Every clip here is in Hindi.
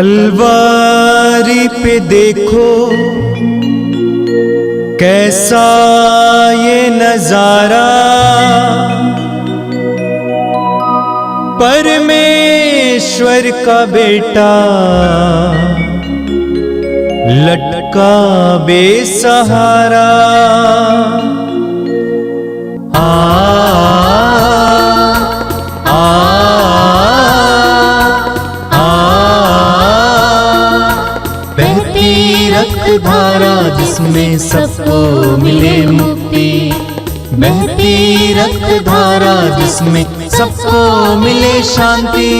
कलवारी पे देखो कैसा ये नजारा, परमेश्वर का बेटा लटका बेसहारा। धारा जिसमें सबको मिले मुक्ति, बहती रक्त धारा जिसमें सबको मिले शांति,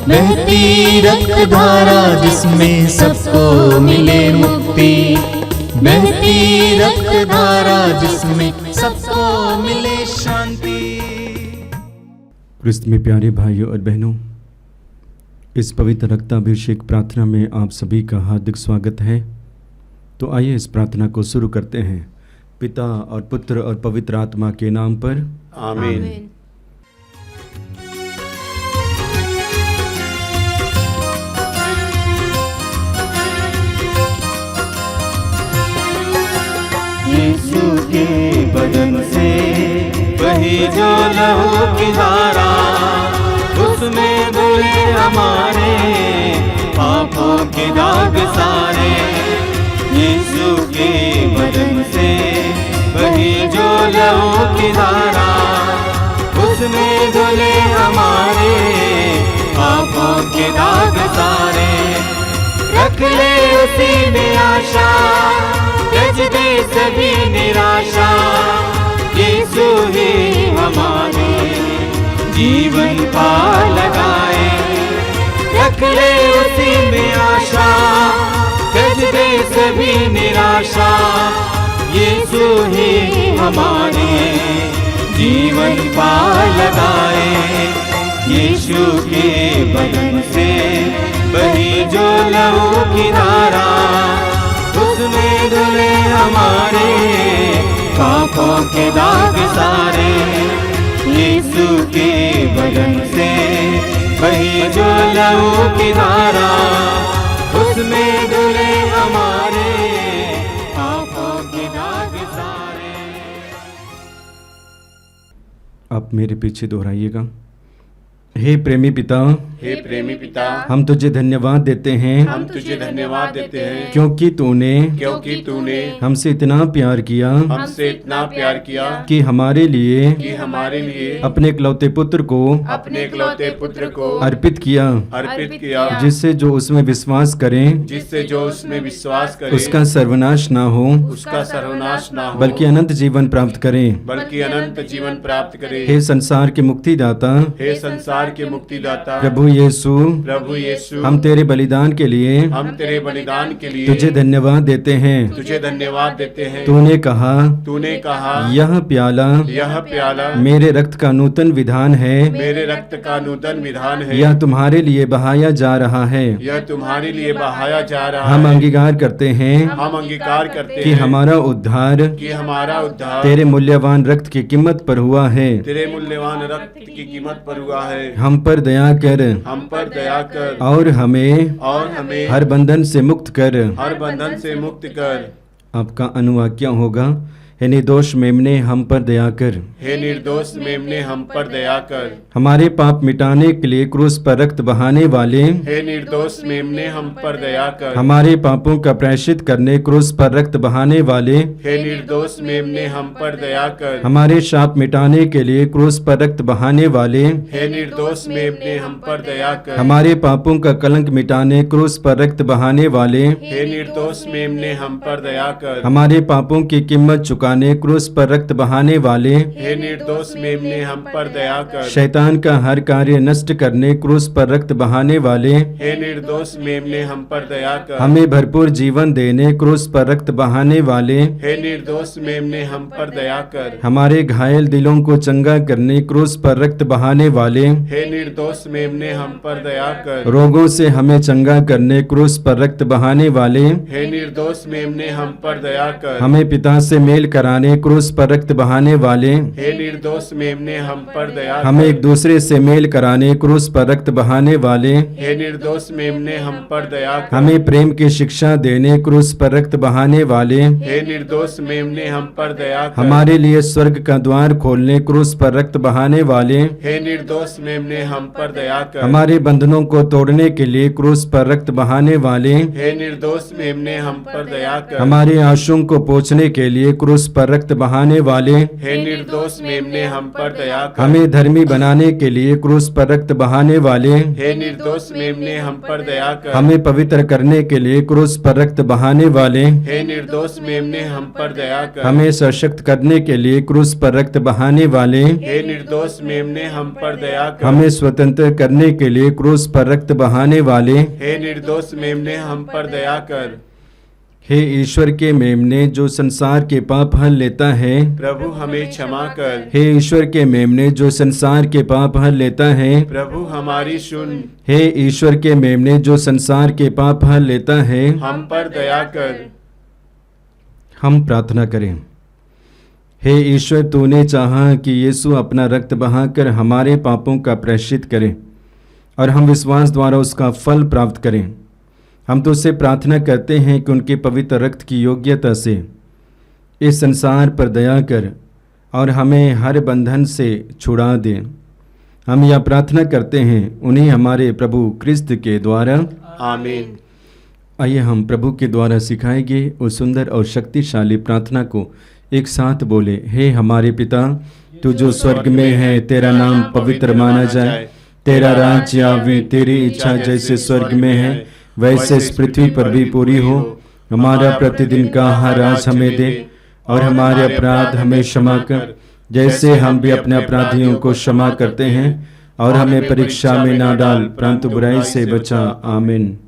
बहती रक्त धारा जिसमें सबको मिले मुक्ति, बहती रक्त धारा जिसमें सबको मिले शांति। क्रिस्त में प्यारे भाइयों और बहनों, इस पवित्र रक्ताभिषेक प्रार्थना में आप सभी का हार्दिक स्वागत है। तो आइए इस प्रार्थना को शुरू करते हैं। पिता और पुत्र और पवित्र आत्मा के नाम पर आमीन। यीशु के बदन से बही जो लहू की धारा, उसमें धुले हमारे पापों के दाग सारे। यीशु के बदन से बही जो लहू की धारा, उसमें धुले हमारे पापों के दाग सारे। रख ले उसी में आशा, त्यज दे सभी निराशा, यीशु ही हमारे जीवन पार लगाए। रख ले उसी में आशा, त्यज दे सभी निराशा, यीशु ही हमारे जीवन पार लगाए। यीशु के बदन से बही जो लहू की धारा, उसमें धुले हमारे पापों के दाग सारे। यीशु के बदन से बही जो लहू की धारा, उसमें धुले हमारे पापों के दाग सारे। आप मेरे पीछे दोहराइएगा। हे प्रेमी पिता, हे प्रेमी पिता, हम तुझे धन्यवाद देते हैं, हम तुझे धन्यवाद देते हैं, क्योंकि तूने हमसे इतना प्यार किया, हमसे इतना प्यार किया कि हमारे लिए अपने इकलौते पुत्र को अर्पित किया, जिससे जो उसमें विश्वास करें उसका सर्वनाश ना हो, बल्कि अनंत जीवन प्राप्त करें। हे संसार के मुक्तिदाता, प्रभु यीशु, हम तेरे बलिदान के लिए तुझे धन्यवाद देते हैं। तूने कहा यह प्याला मेरे रक्त का नूतन विधान है, यह तुम्हारे लिए बहाया जा रहा है। हम अंगीकार करते हैं कि हमारा उद्धार तेरे मूल्यवान रक्त की कीमत पर हुआ है। हम पर दया कर और हमें हर बंधन से मुक्त कर। आपका अनुवाक्य होगा, हे निर्दोष मेमने हम पर दया कर। हमारे पाप मिटाने के लिए क्रूस पर रक्त बहाने वाले, हमारे पापों का प्रायश्चित करने क्रूस पर रक्त बहाने वाले, हमारे शाप मिटाने के लिए क्रूस पर रक्त बहाने वाले, हमारे पापों का कलंक मिटाने क्रूस पर रक्त बहाने वाले, हमारे पापों की कीमत चुकाने क्रूस पर रक्त बहाने वाले, शैतान का हर कार्य नष्ट करने क्रूस पर रक्त बहाने वाले, हमें भरपूर जीवन देने क्रूस पर रक्त बहाने वाले, हमारे घायल दिलों को चंगा करने क्रूस पर रक्त बहाने वाले, रोगों से हमें चंगा करने क्रूस पर रक्त बहाने वाले, हमें पिता से मेल कर कराने क्रूस पर रक्त बहाने वाले, हे निर्दोष मेमने हम पर दया कर। हमें एक दूसरे से मेल कराने क्रूस पर रक्त बहाने वाले, हे निर्दोष मेमने हम पर दया कर। हमें प्रेम की शिक्षा देने क्रूस पर रक्त बहाने वाले, हे निर्दोष मेमने हम पर दया कर। हमारे लिए स्वर्ग का द्वार खोलने क्रूस पर रक्त बहाने वाले, हे निर्दोष मेमने हम पर दया कर। हमारे बंधनों को तोड़ने के लिए क्रूस पर रक्त बहाने वाले, हे निर्दोष मेमने हम पर दया कर। हमारे आंसुओं को पोंछने के लिए क्रूस पर रक्त बहाने वाले, हे निर्दोष मेमने हम पर दया कर। हमें धर्मी बनाने के लिए क्रूस पर रक्त बहाने वाले, हे निर्दोष मेमने हम पर दया कर। हमें पवित्र करने के लिए क्रूस पर रक्त बहाने वाले, हे निर्दोष मेमने हम पर दया कर। हमें सशक्त करने के लिए क्रूस पर रक्त बहाने वाले, हे निर्दोष मेमने हम पर दया कर। हमें स्वतंत्र करने के लिए क्रूस पर रक्त बहाने वाले, हे निर्दोष मेमने हम पर दया कर। हे ईश्वर के मेमने जो संसार के पाप हल लेता है, प्रभु हमें क्षमा कर। हे ईश्वर के मेमने जो संसार के पाप हल लेता है, प्रभु हमारी सुन। हे ईश्वर के मेमने जो संसार के पाप हल लेता है, हम पर दया कर। हम प्रार्थना करें। हे ईश्वर, तूने चाहा कि यीशु अपना रक्त बहाकर हमारे पापों का प्रायश्चित करे और हम विश्वास द्वारा उसका फल प्राप्त करें। हम तुझसे प्रार्थना करते हैं कि उनके पवित्र रक्त की योग्यता से इस संसार पर दया कर और हमें हर बंधन से छुड़ा दे। हम यह प्रार्थना करते हैं उन्हीं हमारे प्रभु क्रिस्त के द्वारा, आमीन। आइए हम प्रभु के द्वारा सिखाए गए उस सुंदर और शक्तिशाली प्रार्थना को एक साथ बोले। हे हमारे पिता, तू जो स्वर्ग में है, तेरा नाम पवित्र माना जाए, तेरा राज्य आवे, तेरी इच्छा जैसे स्वर्ग में है वैसे इस पृथ्वी पर भी पूरी हो। हमारा प्रतिदिन का आहार आज हमें दे और हमारे अपराध हमें क्षमा कर, जैसे हम भी अपने अपराधियों को क्षमा करते हैं, और हमें परीक्षा में ना डाल परंतु बुराई से बचा। आमीन।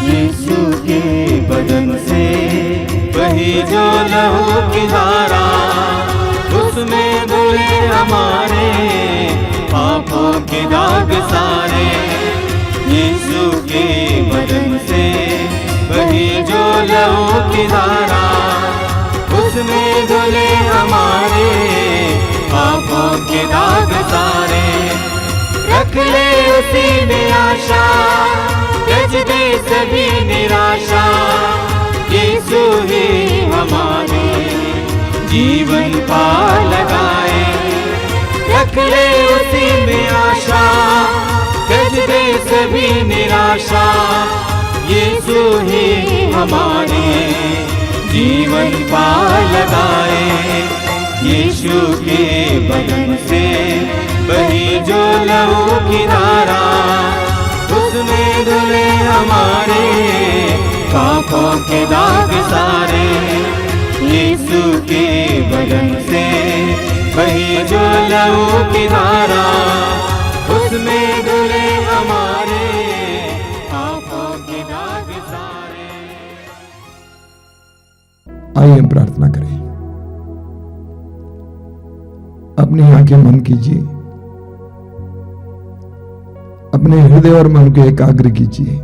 यीशु के बदन से वही जो लहू की धारा, उसमें धुले हमारे पापों के दाग सारे। यीशु के बदन से वही जो लहू की धारा, उसमें धुले हमारे पापों के दाग सारे। रख ले उसी में आशा, त्यज दे सभी निराशा, यीशु ही हमारे जीवन पार लगाए। रख ले उसी में आशा, त्यज दे सभी निराशा, यीशु ही हमारे जीवन पार लगाए। यीशु के बदन से बही जो लहू की धारा, उसमें धुले हमारे पापों के दाग सारे। यीशु के बदन से बही जो लहू की धारा, उसमें धुले हमारे पापों के दाग सारे। आइए हम प्रार्थना करें। अपनी आंखें बंद कीजिए, अपने हृदय और मन को एकाग्र कीजिए,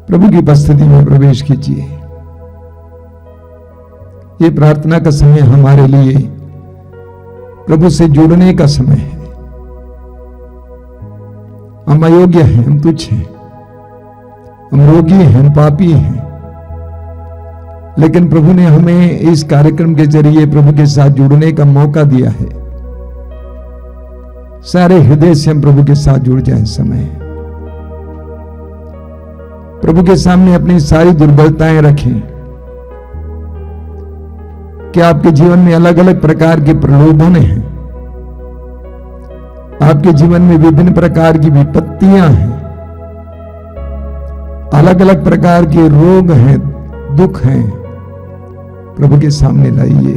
प्रभु की उपस्थिति में प्रवेश कीजिए। ये प्रार्थना का समय हमारे लिए प्रभु से जुड़ने का समय है। हम अयोग्य हैं, हम तुच्छ हैं, हम रोगी हैं, हम पापी हैं, लेकिन प्रभु ने हमें इस कार्यक्रम के जरिए प्रभु के साथ जुड़ने का मौका दिया है। सारे हृदय से हम प्रभु के साथ जुड़ जाएं। समय प्रभु के सामने अपनी सारी दुर्बलताएं रखें कि आपके जीवन में अलग अलग प्रकार के प्रलोभन हैं, आपके जीवन में विभिन्न प्रकार की विपत्तियां हैं, अलग अलग प्रकार के रोग हैं, दुख हैं। प्रभु के सामने लाइए।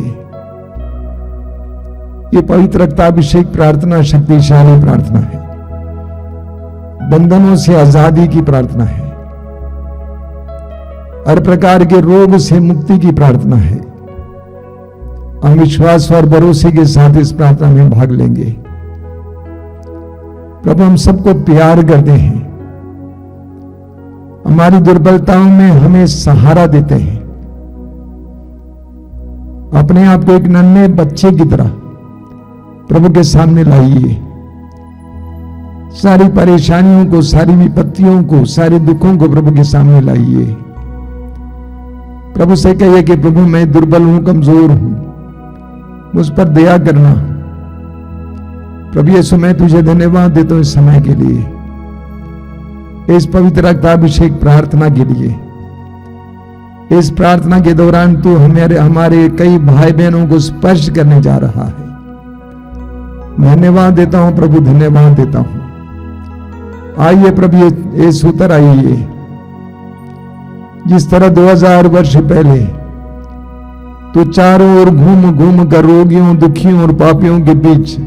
ये पवित्र रक्ताभिषेक प्रार्थना शक्तिशाली प्रार्थना है, बंधनों से आजादी की प्रार्थना है, हर प्रकार के रोग से मुक्ति की प्रार्थना है, हम विश्वास और भरोसे के साथ इस प्रार्थना में भाग लेंगे। प्रभु हम सबको प्यार करते हैं, हमारी दुर्बलताओं में हमें सहारा देते हैं। अपने आप को एक नन्हे बच्चे की तरह प्रभु के सामने लाइए। सारी परेशानियों को, सारी विपत्तियों को, सारे दुखों को प्रभु के सामने लाइए। प्रभु से कहिए कि प्रभु मैं दुर्बल हूं, कमजोर हूं, मुझ पर दया करना। प्रभु यीशु मैं तुझे धन्यवाद देता हूं इस समय के लिए, इस पवित्र रक्ताभिषेक प्रार्थना के लिए। इस प्रार्थना के दौरान तू हमारे कई भाई बहनों को स्पर्श करने जा रहा है। धन्यवाद देता हूं प्रभु, धन्यवाद देता हूं। आइए प्रभु यीशु उतर आइए। जिस तरह 2000 वर्ष पहले तो चारों ओर घूम घूम कर रोगियों, दुखियों और पापियों के बीच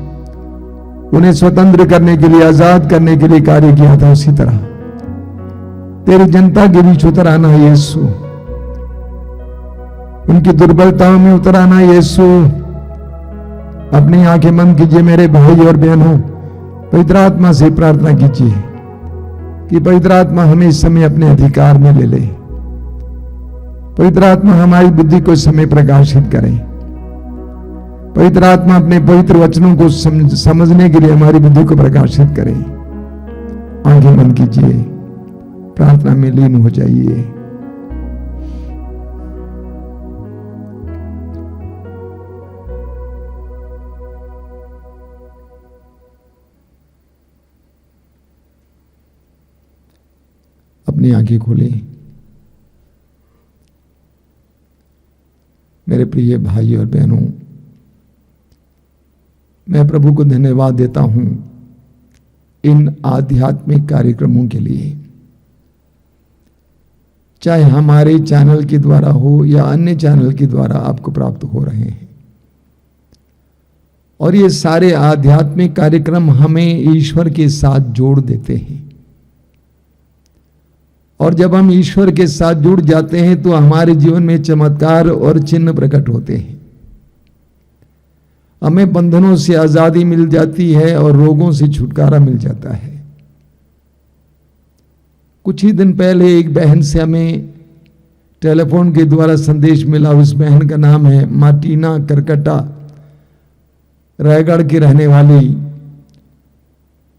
उन्हें स्वतंत्र करने के लिए, आजाद करने के लिए कार्य किया था, उसी तरह तेरी जनता के बीच उतर आना यीशु। उनकी दुर्बलताओं में उतर आना यीशु। अपनी आंखें बंद कीजिए मेरे भाई और बहनों, पवित्र आत्मा से प्रार्थना कीजिए कि पवित्र आत्मा हमें इस समय अपने अधिकार में ले ले। पवित्र आत्मा हमारी बुद्धि को इस समय प्रकाशित करें। पवित्र आत्मा अपने पवित्र वचनों को समझने के लिए हमारी बुद्धि को प्रकाशित करें। आंखें बंद कीजिए, प्रार्थना में लीन हो जाइए। अपनी आंखें खोलें। मेरे प्रिय भाई और बहनों, मैं प्रभु को धन्यवाद देता हूं इन आध्यात्मिक कार्यक्रमों के लिए, चाहे हमारे चैनल के द्वारा हो या अन्य चैनल के द्वारा आपको प्राप्त हो रहे हैं। और ये सारे आध्यात्मिक कार्यक्रम हमें ईश्वर के साथ जोड़ देते हैं। और जब हम ईश्वर के साथ जुड़ जाते हैं तो हमारे जीवन में चमत्कार और चिन्ह प्रकट होते हैं। हमें बंधनों से आजादी मिल जाती है और रोगों से छुटकारा मिल जाता है। कुछ ही दिन पहले एक बहन से हमें टेलीफोन के द्वारा संदेश मिला। उस बहन का नाम है मार्टिना करकटा, रायगढ़ की रहने वाली।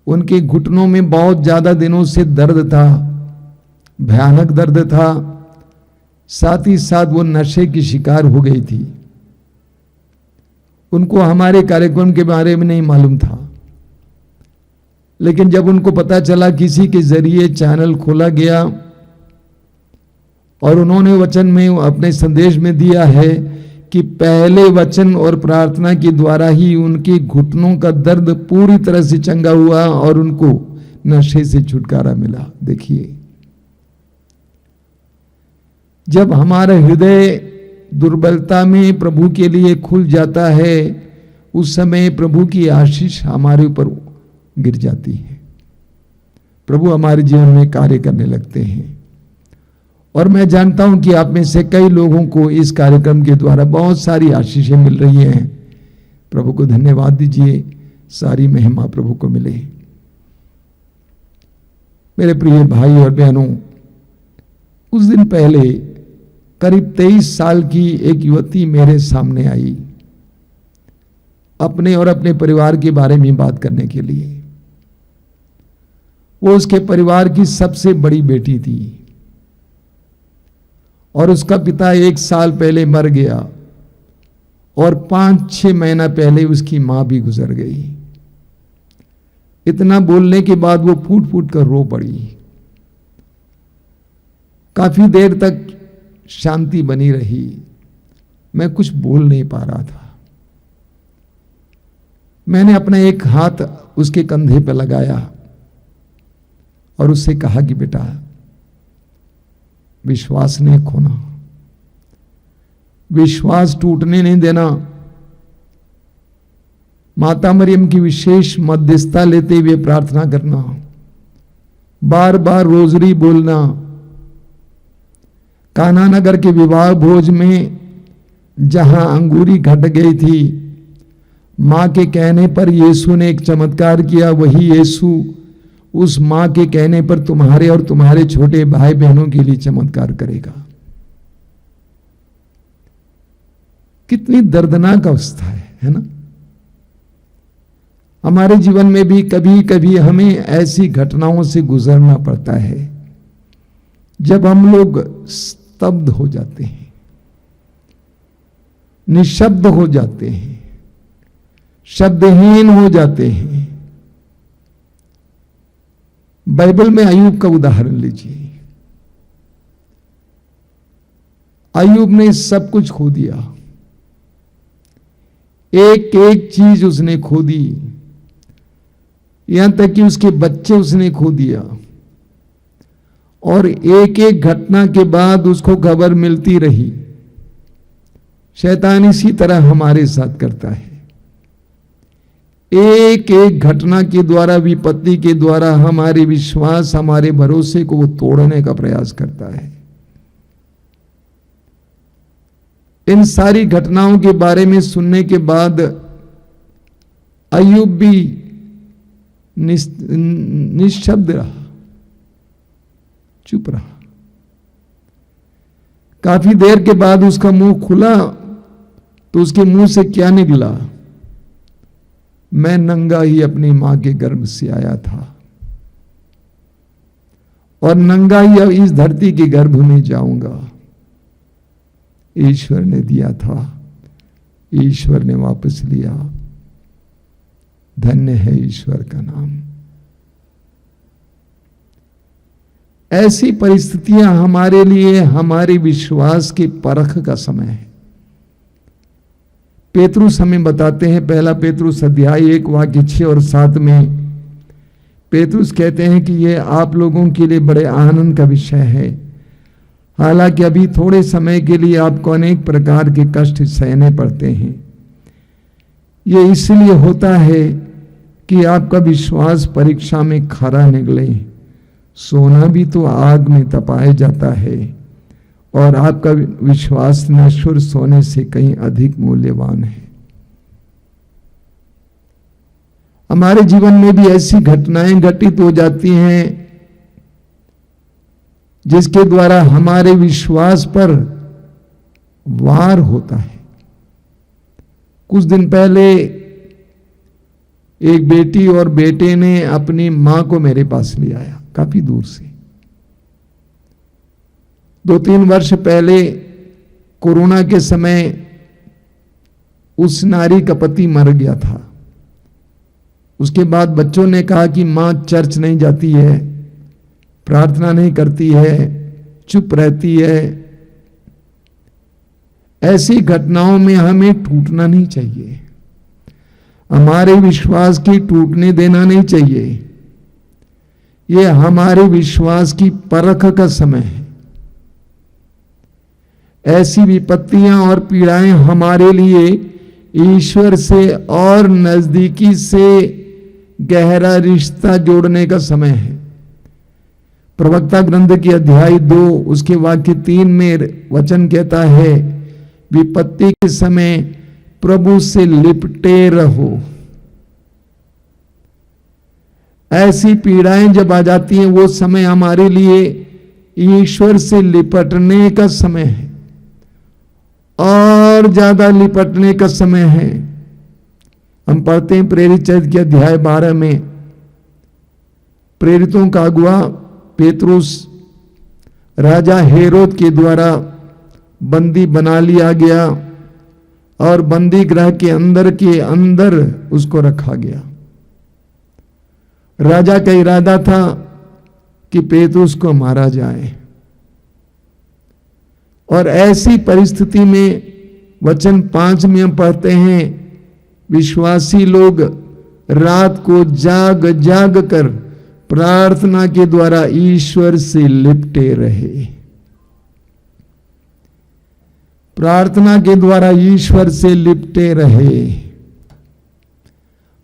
उनके घुटनों में बहुत ज्यादा दिनों से दर्द था, भयानक दर्द था। साथ ही साथ वो नशे की शिकार हो गई थी। उनको हमारे कार्यक्रम के बारे में नहीं मालूम था, लेकिन जब उनको पता चला किसी के जरिए चैनल खोला गया और उन्होंने वचन में अपने संदेश में दिया है कि पहले वचन और प्रार्थना के द्वारा ही उनके घुटनों का दर्द पूरी तरह से चंगा हुआ और उनको नशे से छुटकारा मिला। देखिए, जब हमारा हृदय दुर्बलता में प्रभु के लिए खुल जाता है, उस समय प्रभु की आशीष हमारे ऊपर गिर जाती है। प्रभु हमारे जीवन में कार्य करने लगते हैं। और मैं जानता हूं कि आप में से कई लोगों को इस कार्यक्रम के द्वारा बहुत सारी आशीषें मिल रही हैं। प्रभु को धन्यवाद दीजिए। सारी महिमा प्रभु को मिले। मेरे प्रिय भाई और बहनों, कुछ दिन पहले करीब 23 साल की एक युवती मेरे सामने आई अपने और अपने परिवार के बारे में बात करने के लिए। वो उसके परिवार की सबसे बड़ी बेटी थी और उसका पिता 1 साल पहले मर गया और 5-6 महीना पहले उसकी मां भी गुजर गई। इतना बोलने के बाद वो फूट फूट कर रो पड़ी। काफी देर तक शांति बनी रही। मैं कुछ बोल नहीं पा रहा था। मैंने अपना एक हाथ उसके कंधे पर लगाया और उससे कहा कि बेटा, विश्वास नहीं खोना, विश्वास टूटने नहीं देना। माता मरियम की विशेष मध्यस्थता लेते हुए प्रार्थना करना, बार बार रोजरी बोलना। कान्हा नगर के विवाह भोज में जहां अंगूरी घट गई थी, मां के कहने पर यीशु ने एक चमत्कार किया। वही यीशु उस मां के कहने पर तुम्हारे और तुम्हारे छोटे भाई बहनों के लिए चमत्कार करेगा। कितनी दर्दनाक अवस्था है ना। हमारे जीवन में भी कभी कभी हमें ऐसी घटनाओं से गुजरना पड़ता है जब हम लोग स्तब्ध हो जाते हैं, निशब्द हो जाते हैं, शब्दहीन हो जाते हैं। बाइबल में अय्यूब का उदाहरण लीजिए। अय्यूब ने सब कुछ खो दिया, एक एक चीज उसने खो दी, यहां तक कि उसके बच्चे उसने खो दिया। और एक एक घटना के बाद उसको खबर मिलती रही। शैतान इसी तरह हमारे साथ करता है, एक एक घटना के द्वारा, विपत्ति के द्वारा हमारे विश्वास, हमारे भरोसे को वो तोड़ने का प्रयास करता है। इन सारी घटनाओं के बारे में सुनने के बाद अय्यूब भी निशब्द रहा, चुप रहा। काफी देर के बाद उसका मुंह खुला तो उसके मुंह से क्या निकला? मैं नंगा ही अपनी मां के गर्भ से आया था और नंगा ही अब इस धरती के गर्भ में जाऊंगा। ईश्वर ने दिया था, ईश्वर ने वापस लिया। धन्य है ईश्वर का नाम। ऐसी परिस्थितियां हमारे लिए हमारे विश्वास की परख का समय है। पेतरुस हमें बताते हैं, पहला पेतरुस अध्याय 1 वाक्य 6 और 7 में पेतरुस कहते हैं कि यह आप लोगों के लिए बड़े आनंद का विषय है। हालांकि अभी थोड़े समय के लिए आपको अनेक प्रकार के कष्ट सहने पड़ते हैं। ये इसलिए होता है कि आपका विश्वास परीक्षा में खरा निकले। सोना भी तो आग में तपाया जाता है और आपका विश्वास नश्वर सोने से कहीं अधिक मूल्यवान है। हमारे जीवन में भी ऐसी घटनाएं घटित हो जाती हैं जिसके द्वारा हमारे विश्वास पर वार होता है। कुछ दिन पहले एक बेटी और बेटे ने अपनी मां को मेरे पास ले आया, काफी दूर से। 2-3 वर्ष पहले कोरोना के समय उस नारी का पति मर गया था। उसके बाद बच्चों ने कहा कि मां चर्च नहीं जाती है, प्रार्थना नहीं करती है, चुप रहती है। ऐसी घटनाओं में हमें टूटना नहीं चाहिए, हमारे विश्वास की टूटने देना नहीं चाहिए। यह हमारे विश्वास की परख का समय है। ऐसी विपत्तियां और पीड़ाएं हमारे लिए ईश्वर से और नजदीकी से गहरा रिश्ता जोड़ने का समय है। प्रवक्ता ग्रंथ के अध्याय 2 उसके वाक्य 3 में वचन कहता है, विपत्ति के समय प्रभु से लिपटे रहो। ऐसी पीड़ाएं जब आ जाती हैं, वो समय हमारे लिए ईश्वर से लिपटने का समय है और ज्यादा लिपटने का समय है। हम पढ़ते हैं प्रेरित चरित्र के अध्याय 12 में, प्रेरितों का अगुआ पेतरुस राजा हेरोद के द्वारा बंदी बना लिया गया और बंदी गृह के अंदर उसको रखा गया। राजा का इरादा था कि पेतरुस को मारा जाए और ऐसी परिस्थिति में वचन 5 में हम पढ़ते हैं, विश्वासी लोग रात को जाग जाग कर प्रार्थना के द्वारा ईश्वर से लिपटे रहे। प्रार्थना के द्वारा ईश्वर से लिपटे रहे।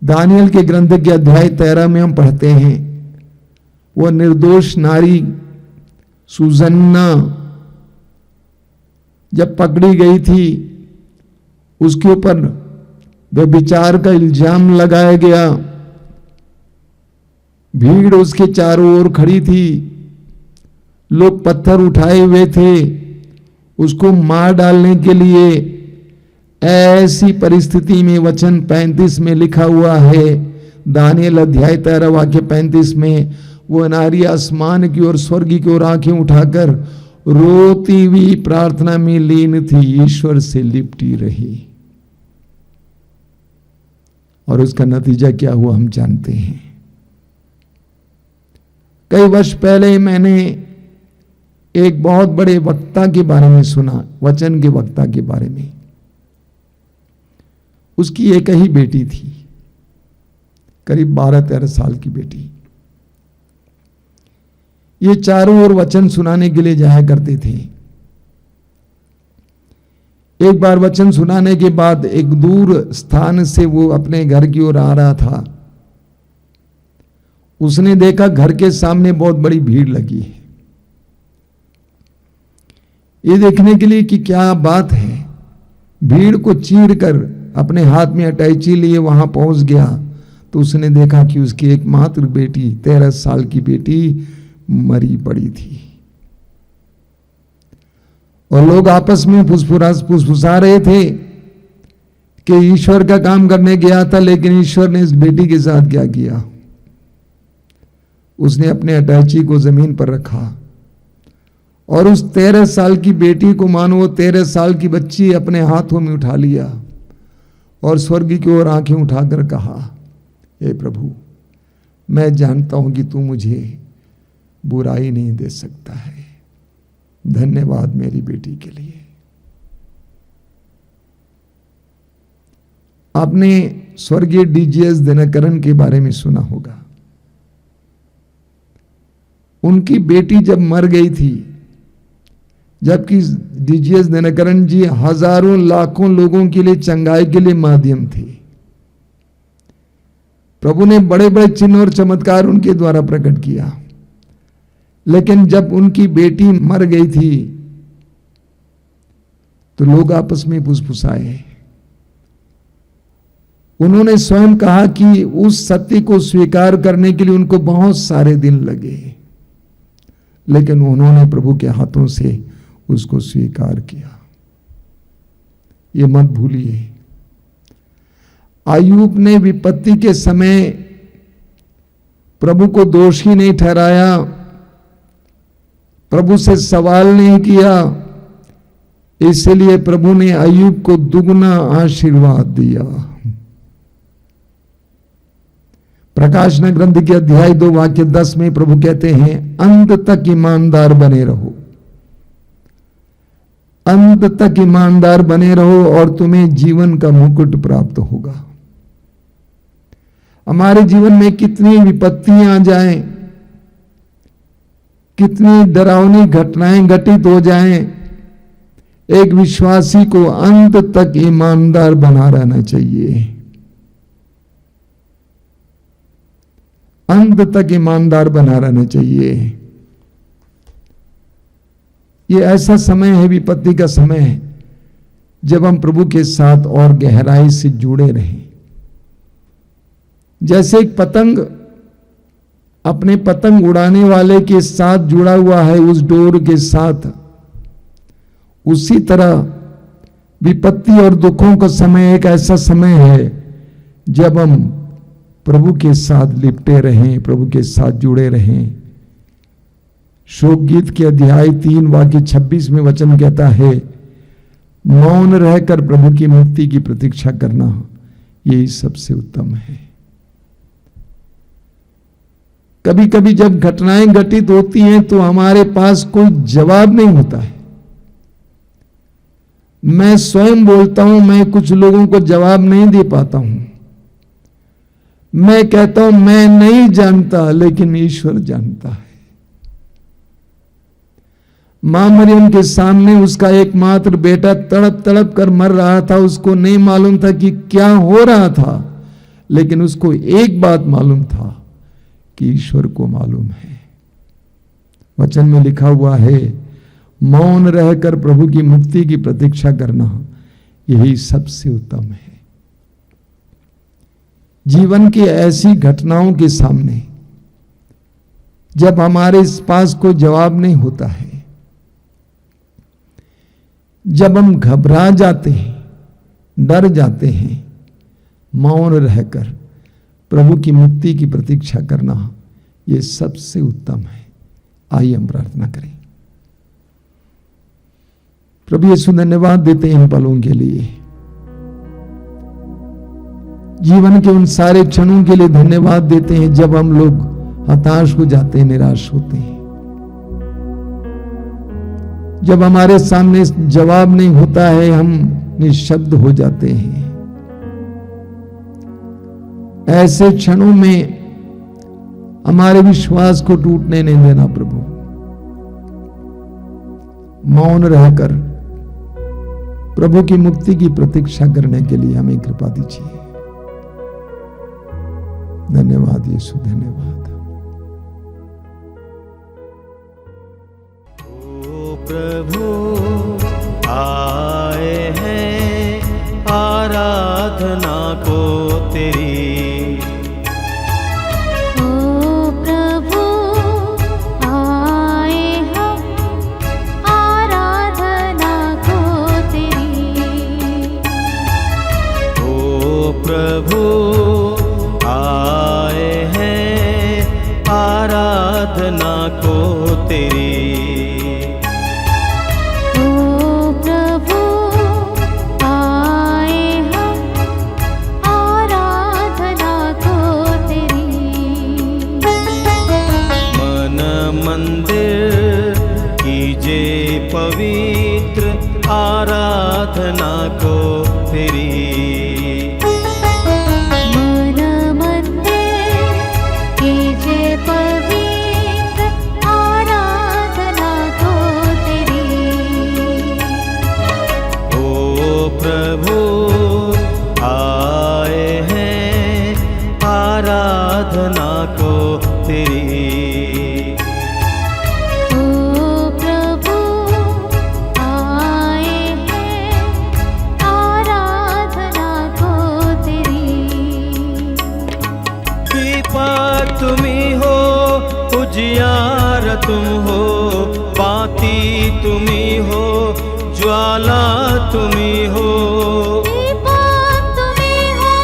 दानियल के ग्रंथ के अध्याय 13 में हम पढ़ते हैं, वो निर्दोष नारी सुजन्ना जब पकड़ी गई थी उसके ऊपर व्यभिचार का इल्जाम लगाया गया। भीड़ उसके चारों ओर खड़ी थी, लोग पत्थर उठाए हुए थे उसको मार डालने के लिए। ऐसी परिस्थिति में वचन 35 में लिखा हुआ है, दानियल अध्याय 13 वाक्य 35 में, वो नारी आसमान की ओर स्वर्ग की ओर आंखें उठाकर रोती हुई प्रार्थना में लीन थी, ईश्वर से लिपटी रही। और उसका नतीजा क्या हुआ हम जानते हैं। कई वर्ष पहले मैंने एक बहुत बड़े वक्ता के बारे में सुना, वचन के वक्ता के बारे में। उसकी एक ही बेटी थी, करीब 12-13 साल की बेटी। ये चारों ओर वचन सुनाने के लिए जाया करते थे। एक बार वचन सुनाने के बाद एक दूर स्थान से वो अपने घर की ओर आ रहा था। उसने देखा घर के सामने बहुत बड़ी भीड़ लगी है। ये देखने के लिए कि क्या बात है, भीड़ को चीर कर अपने हाथ में अटैची लिए वहां पहुंच गया तो उसने देखा कि उसकी एकमात्र बेटी 13 साल की बेटी मरी पड़ी थी। और लोग आपस में फुसफुसा रहे थे कि ईश्वर का काम करने गया था, लेकिन ईश्वर ने इस बेटी के साथ क्या किया। उसने अपने अटैची को जमीन पर रखा और उस 13 साल की बेटी को मानो वो 13 साल की बच्ची अपने हाथों में उठा लिया और स्वर्ग की ओर आंखें उठाकर कहा, हे प्रभु, मैं जानता हूं कि तू मुझे बुराई नहीं दे सकता है, धन्यवाद मेरी बेटी के लिए। आपने स्वर्गीय डीजीएस दिनकरन के बारे में सुना होगा। उनकी बेटी जब मर गई थी, जबकि डीजीएस दिनकरन जी हजारों लाखों लोगों के लिए चंगाई के लिए माध्यम थे, प्रभु ने बड़े बड़े चिन्ह और चमत्कार उनके द्वारा प्रकट किया। लेकिन जब उनकी बेटी मर गई थी तो लोग आपस में फुसफुसाए। उन्होंने स्वयं कहा कि उस सत्य को स्वीकार करने के लिए उनको बहुत सारे दिन लगे, लेकिन उन्होंने प्रभु के हाथों से उसको स्वीकार किया। ये मत भूलिए, अय्यूब ने विपत्ति के समय प्रभु को दोषी नहीं ठहराया, प्रभु से सवाल नहीं किया, इसलिए प्रभु ने अय्यूब को दुगना आशीर्वाद दिया। प्रकाशना ग्रंथ के अध्याय 2 वाक्य 10 में प्रभु कहते हैं, अंत तक ईमानदार बने रहो, अंत तक ईमानदार बने रहो और तुम्हें जीवन का मुकुट प्राप्त होगा। हमारे जीवन में कितनी विपत्तियां आ जाएं, कितनी डरावनी घटनाएं घटित हो जाएं, एक विश्वासी को अंत तक ईमानदार बना रहना चाहिए। अंत तक ईमानदार बना रहना चाहिए। ये ऐसा समय है, विपत्ति का समय है, जब हम प्रभु के साथ और गहराई से जुड़े रहें। जैसे एक पतंग अपने पतंग उड़ाने वाले के साथ जुड़ा हुआ है, उस डोर के साथ, उसी तरह विपत्ति और दुखों का समय एक ऐसा समय है जब हम प्रभु के साथ लिपटे रहें, प्रभु के साथ जुड़े रहें। शोक गीत के अध्याय 3 वाक्य 26 में वचन कहता है, मौन रहकर प्रभु की मुक्ति की प्रतीक्षा करना यही सबसे उत्तम है। कभी कभी जब घटनाएं घटित होती हैं तो हमारे पास कोई जवाब नहीं होता है। मैं स्वयं बोलता हूं, मैं कुछ लोगों को जवाब नहीं दे पाता हूं। मैं कहता हूं मैं नहीं जानता, लेकिन ईश्वर जानता है। मां मरियम के सामने उसका एकमात्र बेटा तड़प तड़प कर मर रहा था, उसको नहीं मालूम था कि क्या हो रहा था, लेकिन उसको एक बात मालूम था कि ईश्वर को मालूम है। वचन में लिखा हुआ है, मौन रहकर प्रभु की मुक्ति की प्रतीक्षा करना यही सबसे उत्तम है। जीवन की ऐसी घटनाओं के सामने जब हमारे इस पास कोई जवाब नहीं होता है, जब हम घबरा जाते हैं, डर जाते हैं, मौन रहकर प्रभु की मुक्ति की प्रतीक्षा करना यह सबसे उत्तम है। आइए हम प्रार्थना करें। प्रभु यीशु धन्यवाद देते हैं इन पलों के लिए, जीवन के उन सारे क्षणों के लिए धन्यवाद देते हैं जब हम लोग हताश हो जाते हैं, निराश होते हैं, जब हमारे सामने जवाब नहीं होता है, हम निशब्द हो जाते हैं। ऐसे क्षणों में हमारे विश्वास को टूटने नहीं देना प्रभु। मौन रहकर प्रभु की मुक्ति की प्रतीक्षा करने के लिए हमें कृपा दीजिए। धन्यवाद यीशु, धन्यवाद। ओ प्रभु आए हैं आराधना को तेरी, ओ प्रभु आए हम आराधना को तेरी, ओ प्रभु आए हैं आराधना को तेरी, ओ प्रभु आए हम आराधना को तेरी। मन मंदिर कीजे पवित्र आराधना को तेरी, मन मंदिर कीजे पवित्र आराधना को तेरी। ओ प्रभु आए हैं आराधना को तेरी, ओ प्रभु आए हैं आराधना को तेरी। दीपक तुम्ही हो, उजियार तुम हो, बाती तुम्ही हो, ज्वाला तुम्ही हो, दीपक तुम्ही हो,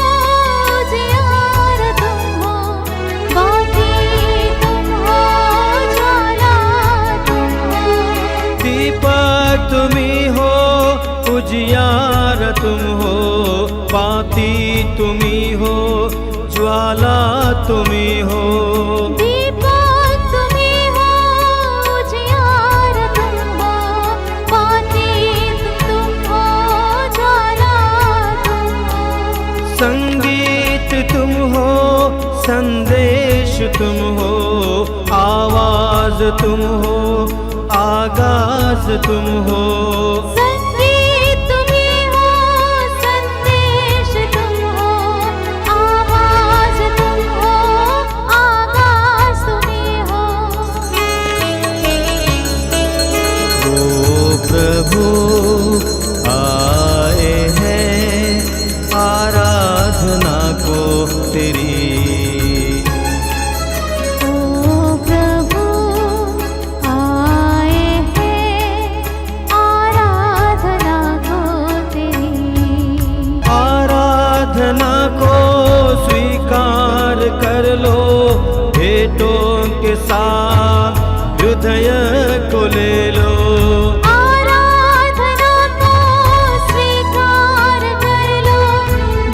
उजियार तुम हो, बाती तुम हो, ज्वाला तुम हो। दीपक तुम्ही हो, उजियार तुम हो, बाती तुम्ही हो, ज्वाला तुम्ही हो, दीपक तुम्ही हो, उजियार तुम हो, बाती तुम हो, ज्वाला तुम हो। संगीत तुम हो, संदेश तुम हो, आवाज तुम हो, आगाज तुम हो, संगीत तुम्ही हो, संदेश तुम हो, आवाज तुम हो, आगाज तुम्ही हो। ओ प्रभु आए हैं आराधना को तेरी, ओ प्रभु आए हैं आराधना को तेरी। आराधना को स्वीकार कर लो, भेंटों के साथ हृदय को ले लो, आराधना को स्वीकार कर लो,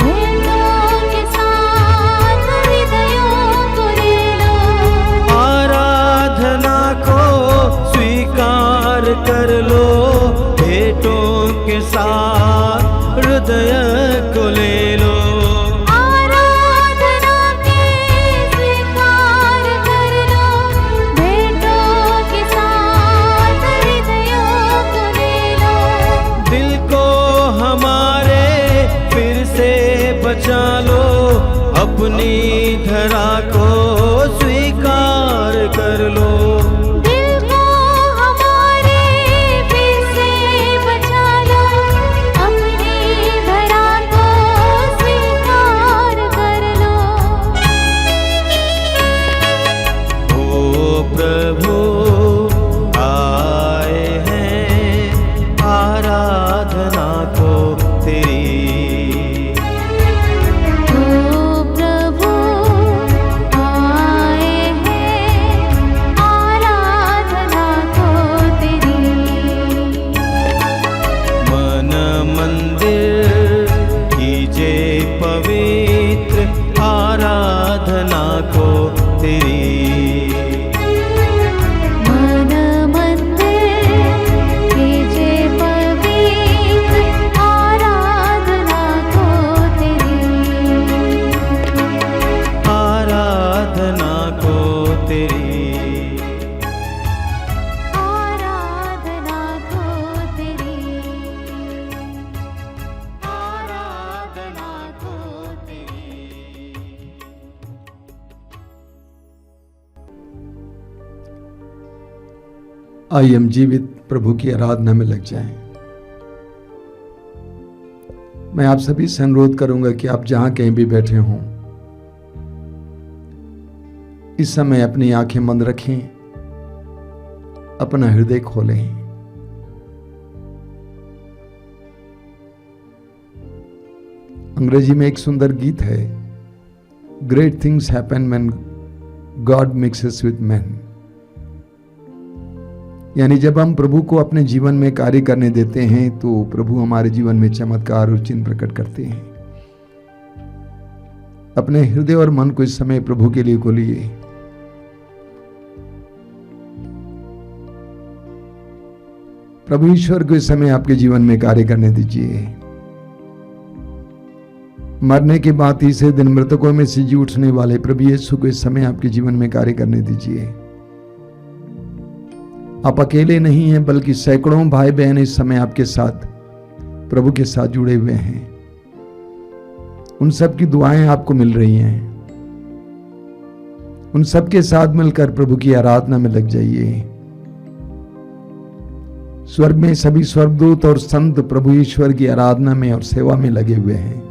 भेंटों के साथ हृदयों को ले लो। आराधना को स्वीकार कर लो, भेंटों के साथ हृदय को ले लो, आराधना के स्वीकार कर लो, भेंटों के साथ हृदयों को ले लो। दिल को हमारे फिर से बचा लो, अपनी धरा को स्वीकार कर लो, दिल को हमारे फिर से बचा लो, अपनी आइए हम जीवित प्रभु की आराधना में लग जाएं। मैं आप सभी से अनुरोध करूंगा कि आप जहां कहीं भी बैठे हों, इस समय अपनी आंखें बंद रखें, अपना हृदय खोलें। अंग्रेजी में एक सुंदर गीत है, great things happen when God mixes with man. यानी जब हम प्रभु को अपने जीवन में कार्य करने देते हैं तो प्रभु हमारे जीवन में चमत्कार और चिन्ह प्रकट करते हैं। अपने हृदय और मन को इस समय प्रभु के लिए खोलिए। प्रभु ईश्वर को इस समय आपके जीवन में कार्य करने दीजिए। मरने के बाद तीसरे दिन मृतकों में से जी उठने वाले प्रभु यीशु को इस समय आपके जीवन में कार्य करने दीजिए। आप अकेले नहीं हैं, बल्कि सैकड़ों भाई बहन इस समय आपके साथ प्रभु के साथ जुड़े हुए हैं। उन सब की दुआएं आपको मिल रही हैं। उन सब के साथ मिलकर प्रभु की आराधना में लग जाइए। स्वर्ग में सभी स्वर्गदूत और संत प्रभु ईश्वर की आराधना में और सेवा में लगे हुए हैं।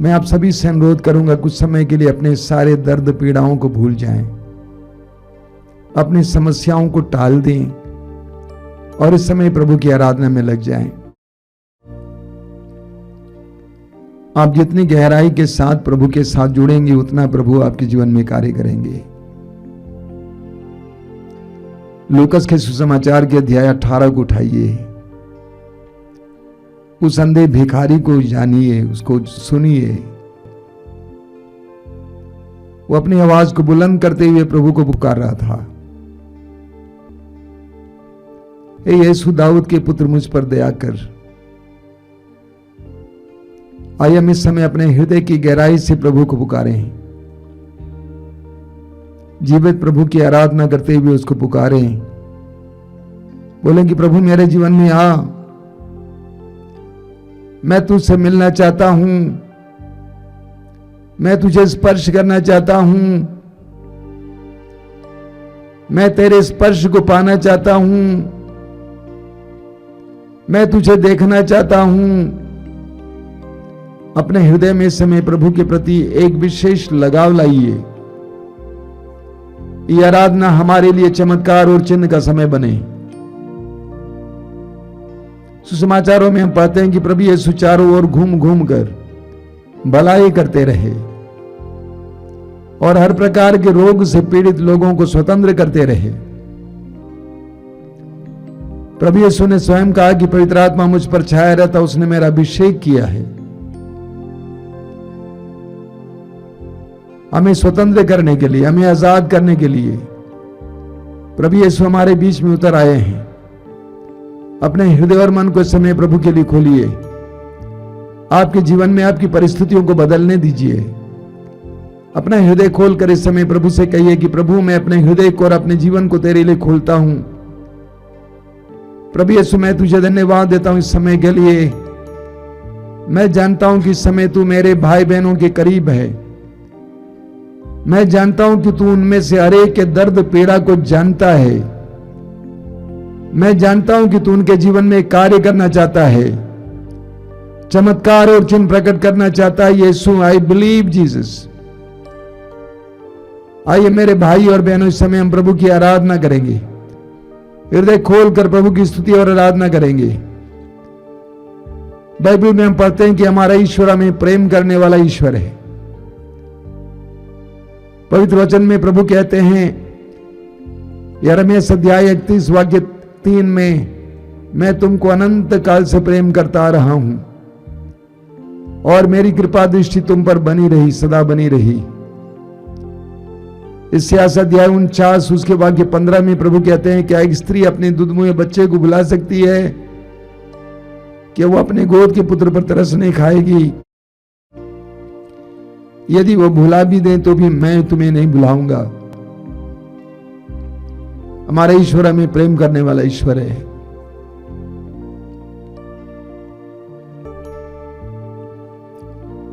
मैं आप सभी से अनुरोध करूंगा, कुछ समय के लिए अपने सारे दर्द पीड़ाओं को भूल जाएं, अपनी समस्याओं को टाल दें और इस समय प्रभु की आराधना में लग जाएं। आप जितनी गहराई के साथ प्रभु के साथ जुड़ेंगे, उतना प्रभु आपके जीवन में कार्य करेंगे। लूकस के सुसमाचार के अध्याय 18 को उठाइए। उस अंधे भिखारी को जानिए, उसको सुनिए। वो अपनी आवाज को बुलंद करते हुए प्रभु को पुकार रहा था, हे यीशु दाऊद के पुत्र, मुझ पर दया कर। आइए हम इस समय अपने हृदय की गहराई से प्रभु को पुकारें। जीवित प्रभु की आराधना करते हुए उसको पुकारें। बोलें कि प्रभु मेरे जीवन में आ, मैं तुझसे मिलना चाहता हूं, मैं तुझे स्पर्श करना चाहता हूं, मैं तेरे स्पर्श को पाना चाहता हूं, मैं तुझे देखना चाहता हूं। अपने हृदय में इस समय प्रभु के प्रति एक विशेष लगाव लाइए। ये आराधना हमारे लिए चमत्कार और चिन्ह का समय बने। सुसमाचारों में हम पाते हैं कि प्रभु यीशु चारों ओर घूम घूम कर भलाई करते रहे और हर प्रकार के रोग से पीड़ित लोगों को स्वतंत्र करते रहे। प्रभु यीशु ने स्वयं कहा कि पवित्र आत्मा मुझ पर छाया रहता, उसने मेरा अभिषेक किया है हमें स्वतंत्र करने के लिए, हमें आजाद करने के लिए। प्रभु यीशु हमारे बीच में उतर आए हैं। अपने हृदय और मन को इस समय प्रभु के लिए खोलिए। आपके जीवन में आपकी परिस्थितियों को बदलने दीजिए। अपना हृदय खोलकर इस समय प्रभु से कहिए कि प्रभु मैं अपने हृदय को और अपने जीवन को तेरे लिए खोलता हूं। प्रभु यीशु मैं तुझे धन्यवाद देता हूं इस समय के लिए। मैं जानता हूं कि इस समय तू मेरे भाई बहनों के करीब है। मैं जानता हूं कि तू उनमें से हर एक के दर्द पीड़ा को जानता है। मैं जानता हूं कि तू उनके जीवन में कार्य करना चाहता है, चमत्कार और चिन्ह प्रकट करना चाहता है। यीशु आई बिलीव जीसस। आइए मेरे भाई और बहनों, इस समय हम प्रभु की आराधना करेंगे। हृदय खोलकर प्रभु की स्तुति और आराधना करेंगे। बाइबल में हम पढ़ते हैं कि हमारा ईश्वर हमें प्रेम करने वाला ईश्वर है। पवित्र वचन में प्रभु कहते हैं, यिर्मयाह अध्याय 31 वाक्य 3 में, मैं तुमको अनंत काल से प्रेम करता आ रहा हूं और मेरी कृपा दृष्टि तुम पर बनी रही, सदा बनी रही। इस्यास अध्याय 49 उसके वाक्य 15 में प्रभु कहते हैं, क्या एक स्त्री अपने दुधमुए बच्चे को भुला सकती है कि वो अपने गोद के पुत्र पर तरस नहीं खाएगी? यदि वो भुला भी दे तो भी मैं तुम्हें नहीं भुलाऊंगा। हमारा ईश्वर हमें प्रेम करने वाला ईश्वर है।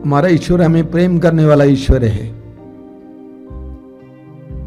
हमारा ईश्वर हमें प्रेम करने वाला ईश्वर है।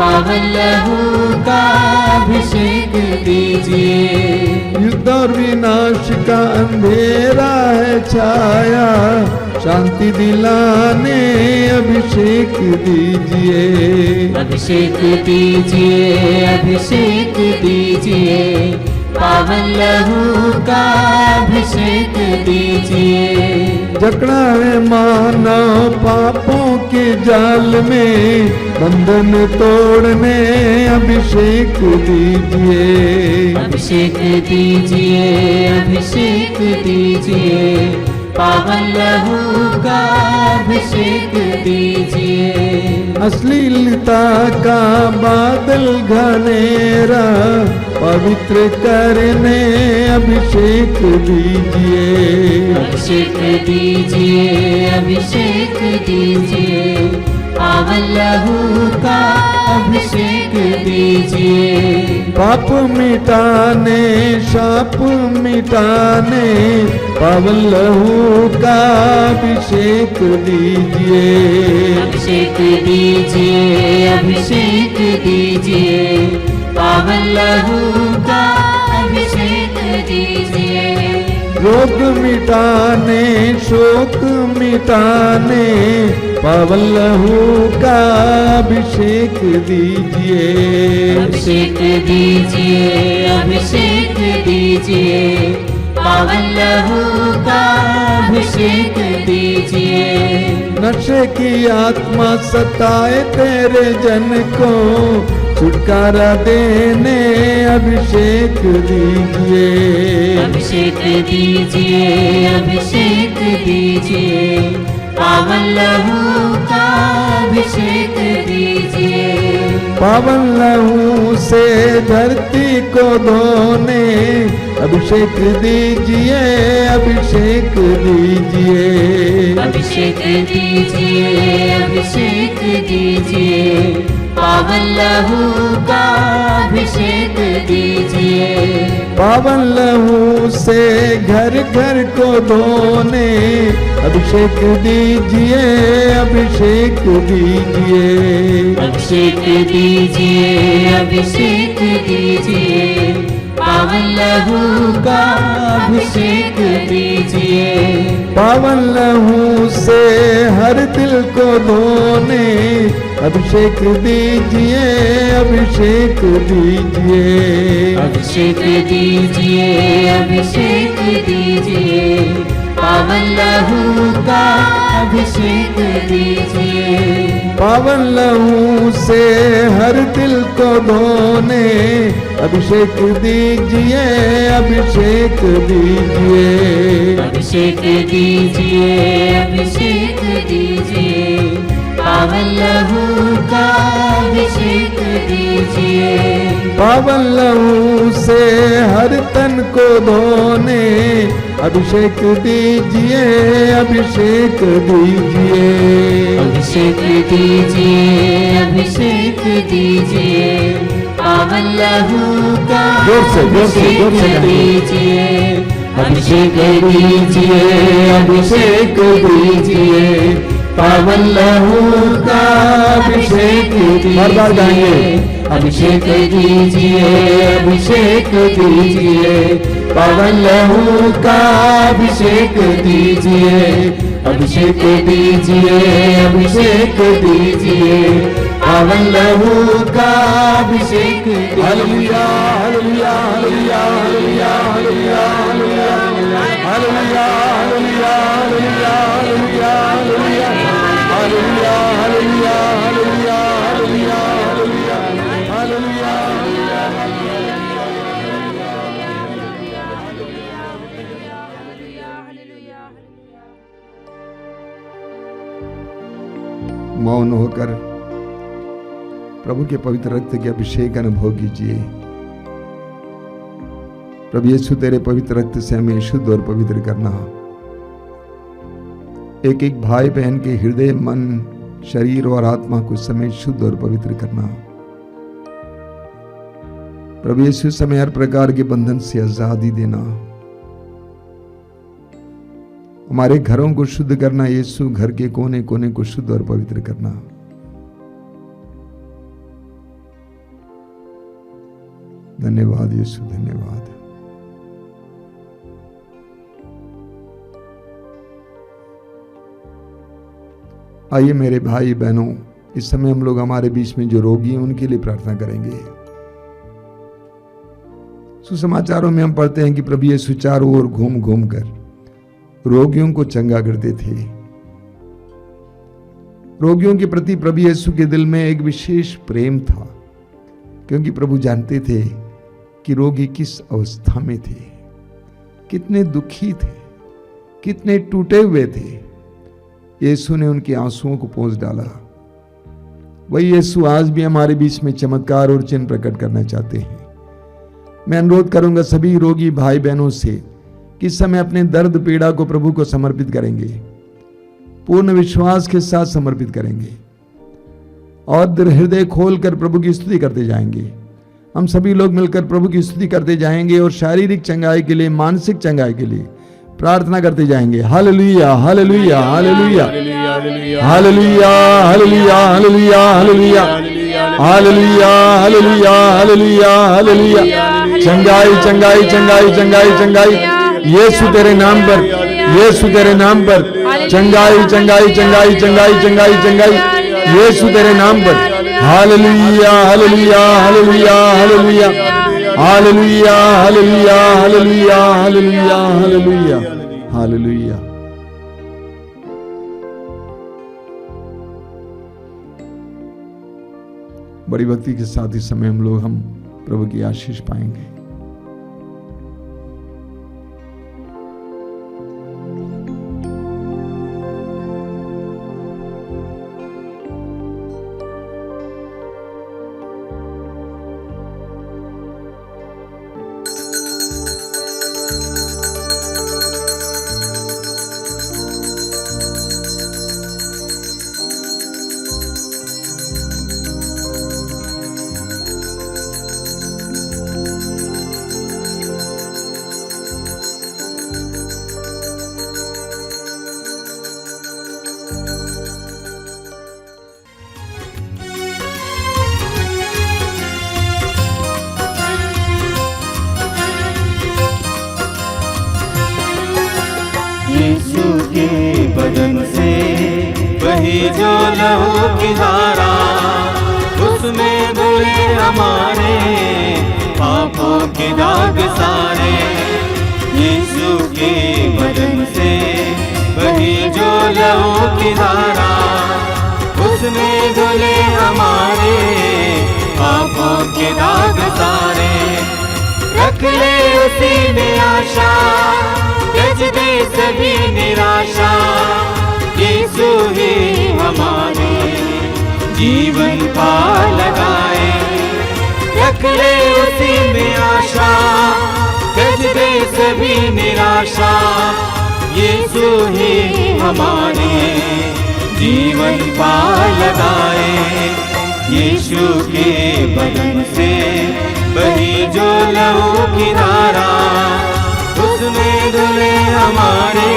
पावन लहू का अभिषेक दीजिए। युद्ध और विनाश का अंधेरा है छाया, शांति दिलाने अभिषेक दीजिए। अभिषेक दीजिए, अभिषेक दीजिए, पावन लहू का अभिषेक दीजिए। जकड़ा है मानव पापों के जाल में, बंधन तोड़ने अभिषेक दीजिए। अभिषेक दीजिए, अभिषेक दीजिए, पावन लहू का अभिषेक दीजिए। अश्लीलता का बादल घनेरा पवित्र करने अभिषेक दीजिए। अभिषेक दीजिए, अभिषेक दीजिए, पावन लहू का अभिषेक दीजिए। पाप मिटाने शाप मिटाने पावन लहू का अभिषेक दीजिए। अभिषेक दीजिए, अभिषेक दीजिए, पावन लहू का अभिषेक दीजिए। रोग मिटाने शोक मिटाने पावन लहू का अभिषेक दीजिए। अभिषेक दीजिए, अभिषेक दीजिए, पावन लहू का अभिषेक दीजिए। नशे की आत्मा सताए तेरे जन को, छुटकारा देने अभिषेक दीजिए। अभिषेक दीजिए, अभिषेक दीजिए, पावन लहू का अभिषेक दीजिए। पावन लहू से धरती को धोने अभिषेक दीजिए। अभिषेक दीजिए। अभिषेक दीजिए, अभिषेक दीजिए, पावन लहू का अभिषेक दीजिए। पावन लहू से घर घर को धोने अभिषेक दीजिए। अभिषेक दीजिए। अभिषेक दीजिए, अभिषेक दीजिए, पावन लहू का अभिषेक दीजिए। पावन लहू से हर दिल को धोने अभिषेक दीजिए। अभिषेक दीजिए। अभिषेक दीजिए, अभिषेक दीजिए, पावन लहू का अभिषेक दीजिए। पावन लहू से हर दिल को धोने अभिषेक दीजिए। अभिषेक दीजिए। अभिषेक दीजिए, अभिषेक दीजिए, पावन लहू का अभिषेक दीजिए। पावन लहू से हर तन को धोने अभिषेक दीजिए। अभिषेक दीजिए। अभिषेक दीजिए, अभिषेक दीजिए, पावन लहू का जोर से अभिषेक दीजिए। अभिषेक दीजिए, अभिषेक दीजिए, पावन लहू का अभिषेक दीजिए। अभिषेक दीजिए, अभिषेक दीजिए, पावन लहू का अभिषेक दीजिए। अभिषेक दीजिए, अभिषेक दीजिए, पावन लहू का अभिषेक। Hallelujah hallelujah hallelujah hallelujah hallelujah hallelujah hallelujah hallelujah hallelujah hallelujah hallelujah hallelujah hallelujah hallelujah hallelujah मौन होकर प्रभु के पवित्र रक्त के अभिषेक अनुभव कीजिए। प्रभु यीशु तेरे पवित्र रक्त से हमें शुद्ध और पवित्र करना। एक एक भाई बहन के हृदय मन शरीर और आत्मा को समेत शुद्ध और पवित्र करना। प्रभु यीशु समय हर प्रकार के बंधन से आजादी देना। हमारे घरों को शुद्ध करना। यीशु घर के कोने कोने को शुद्ध और पवित्र करना। धन्यवाद यीशु, धन्यवाद। आइए मेरे भाई बहनों, इस समय हम लोग हमारे बीच में जो रोगी हैं उनके लिए प्रार्थना करेंगे। सुसमाचारों में हम पढ़ते हैं कि प्रभु यीशु चारों ओर घूम घूम कर रोगियों को चंगा करते थे। रोगियों के प्रति प्रभु यीशु के दिल में एक विशेष प्रेम था, क्योंकि प्रभु जानते थे कि रोगी किस अवस्था में थे, कितने दुखी थे, कितने टूटे हुए थे। यीशु ने उनके आंसुओं को पोंछ डाला। वही यीशु आज भी हमारे बीच में चमत्कार और चिन्ह प्रकट करना चाहते हैं। मैं अनुरोध करूंगा सभी रोगी भाई बहनों से कि इस समय अपने दर्द पीड़ा को प्रभु को समर्पित करेंगे, पूर्ण विश्वास के साथ समर्पित करेंगे और हृदय खोलकर प्रभु की स्तुति करते जाएंगे। हम सभी लोग मिलकर प्रभु की स्तुति करते जाएंगे और शारीरिक चंगाई के लिए, मानसिक चंगाई के लिए प्रार्थना करते जाएंगे। Hallelujah, hallelujah, hallelujah, hallelujah, hallelujah, hallelujah, hallelujah, hallelujah, hallelujah, hallelujah, hallelujah. चंगाई, चंगाई, चंगाई, चंगाई, चंगाई, यीशु तेरे नाम पर, यीशु तेरे नाम पर चंगाई, चंगाई, चंगाई, चंगाई, चंगाई, चंगाई, यीशु तेरे नाम पर। Hallelujah, hallelujah, hallelujah, hallelujah, hallelujah, hallelujah, hallelujah, hallelujah, hallelujah, hallelujah. बड़ी भक्ति के साथ इस समय हम प्रभु की आशीष पाएंगे। यीशु के बदन से वही जो लहू की धारा, उसमें धुले हमारे पापों के दाग सारे। यीशु के बदन से वही जो लहू की धारा, उसमें धुले हमारे पापों के दाग सारे। रख ले उसी में आशा, त्यज दे सभी निराशा। यीशु ही हमारे जीवन पार लगाए। रख ले उसी में आशा, त्यज दे सभी निराशा। यीशु ही हमारे जीवन पार लगाए। यीशु के बदन से वही जो लहू की धारा, उसमें धुले हमारे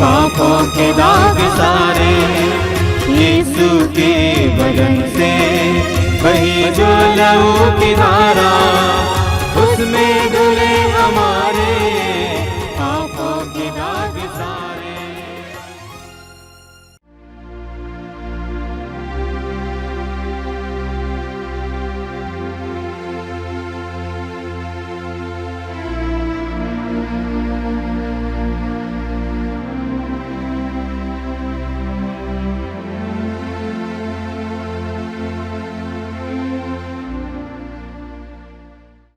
पापों के दाग सारे। यीशु के बदन से वही जो लहू की धारा, उसमें धुले हमारे